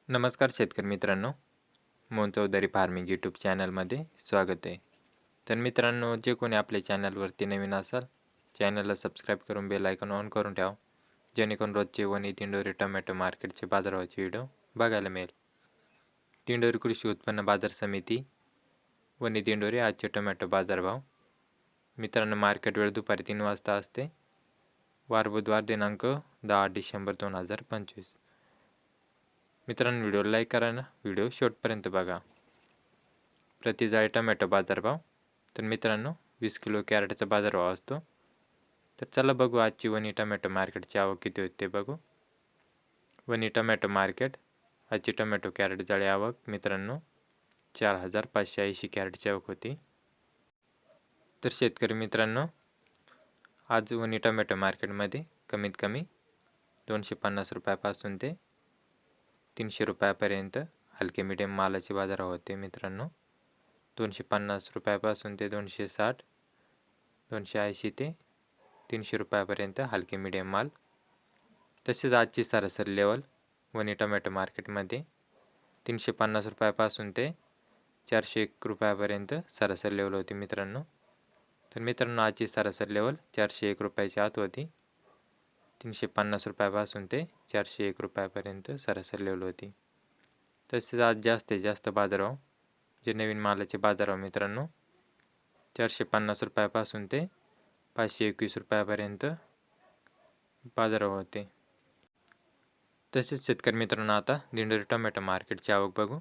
नमस्कार शेतकरी मित्रांनो, मोहन चौधरी फार्मिंग यूट्यूब चॅनलमध्ये स्वागत आहे. तर मित्रांनो, जे कोणी आपल्या चॅनलवरती नवीन असाल, चॅनलला सबस्क्राईब करून बेल आयकॉन ऑन करून ठेवा, जेणेकरून रोजचे वनी दिंडोरी टोमॅटो मार्केटचे बाजारभावाचे व्हिडिओ बघायला मिळेल. दिंडोरी कृषी उत्पन्न बाजार समिती वनी दिंडोरी आजचे टोमॅटो बाजारभाव. मित्रांनो, मार्केट वेळ दुपारी 3 वाजता असते. वार बुधवार दिनांक 10 डिसेंबर 2025. मित्रांनो, व्हिडिओला लाईक करा ना, व्हिडिओ शेवटपर्यंत बघा. प्रति जाळी टोमॅटो बाजारभाव. तर मित्रांनो, 20 किलो कॅरेटचा बाजारभाव असतो. तर चला बघू आजची वनी टोमॅटो मार्केटची आवक किती होती ते बघू. वनी टोमॅटो मार्केट आजची टोमॅटो कॅरेट जाळी आवक मित्रांनो 4,580 कॅरेटची आवक होती. तर शेतकरी मित्रांनो, आज वनी टोमॅटो मार्केटमध्ये कमीत कमी 250 रुपयापासून ते 300 रुपयापर्यंत हलके मीडियम मालाचे बाजारभाव होते मित्रांनो. 250 रुपयापासून ते 260, 280 ते 300 रुपयापर्यंत हलके मीडियम माल. तसेच आजची सरासरी लेवल वनी टोमॅटो मार्केटमध्ये 350 रुपयापासून ते 401 रुपयापर्यंत सरासरी लेवल होती मित्रांनो. तर मित्रांनो, आजची सरासरी लेवल 401 रुपयाच्या आत होती. 350 रुपयापासून ते 401 रुपयापर्यंत सरासरी लेवल होती. तसेच आज जास्तीत जास्त बाजारभाव जे नवीन मालाचे बाजारभाव मित्रांनो 450 रुपयापासून ते 521 रुपयापर्यंत बाजारभाव होते. तसेच शेतकरी मित्रांनो, आता दिंडोरी टोमॅटो मार्केटची आवक बघू.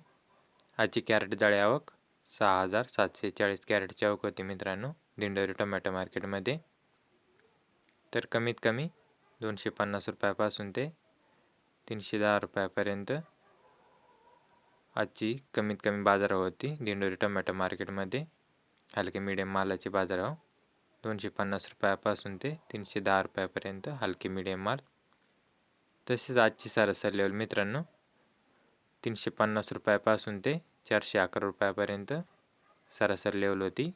आजची कॅरेट जाळी आवक 6,740 कॅरेटची आवक होती मित्रांनो दिंडोरी टोमॅटो मार्केटमध्ये. तर कमीत कमी 250 रुपयापासून ते 310 रुपयापर्यंत आजची कमीत कमी बाजारभाव होती दिंडोरी टोमॅटो मार्केटमध्ये. हलके मीडियम मालाचे बाजारभाव 250 रुपयापासून ते 310 रुपयापर्यंत हलके मीडियम माल. तसेच आजची सरासरी लेवल मित्रांनो 350 रुपयापासून ते 411 रुपयापर्यंत सरासरी लेवल होती.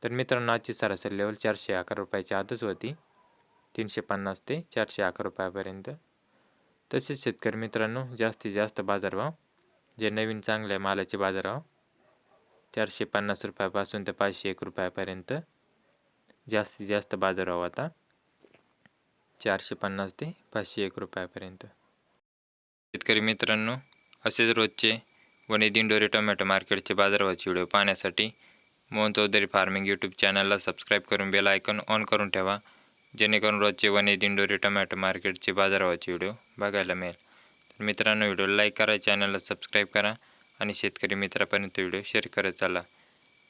तर मित्रांनो, आजची सरासरी लेवल 411 रुपयाच्या आतच होती, 350 ते 411 रुपयापर्यंत. तसेच शेतकरी मित्रांनो, जास्तीत जास्त बाजारभाव जे नवीन चांगल्या मालाचे बाजारभाव 450 रुपयापासून ते 501 रुपयापर्यंत जास्तीत जास्त बाजारभाव आता 450 ते 501 रुपयापर्यंत. शेतकरी मित्रांनो, असेच रोजचे वनी दिंडोरी टोमॅटो मार्केटचे बाजारभावाचे व्हिडिओ पाहण्यासाठी मोहन चौधरी फार्मिंग यूट्यूब चॅनलला सबस्क्राईब करून बेल आयकॉन ऑन करून ठेवा, जेणेकरून रोजचे वनी दिंडोरी टोमॅटो मार्केटचे बाजारभावाचे व्हिडिओ बघायला मिळेल. तर मित्रांनो, व्हिडिओला लाईक करा, चॅनलला सबस्क्राईब करा आणि शेतकरी मित्रापर्यंत व्हिडिओ शेअर करत चला.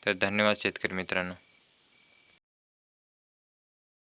तर धन्यवाद शेतकरी मित्रांनो.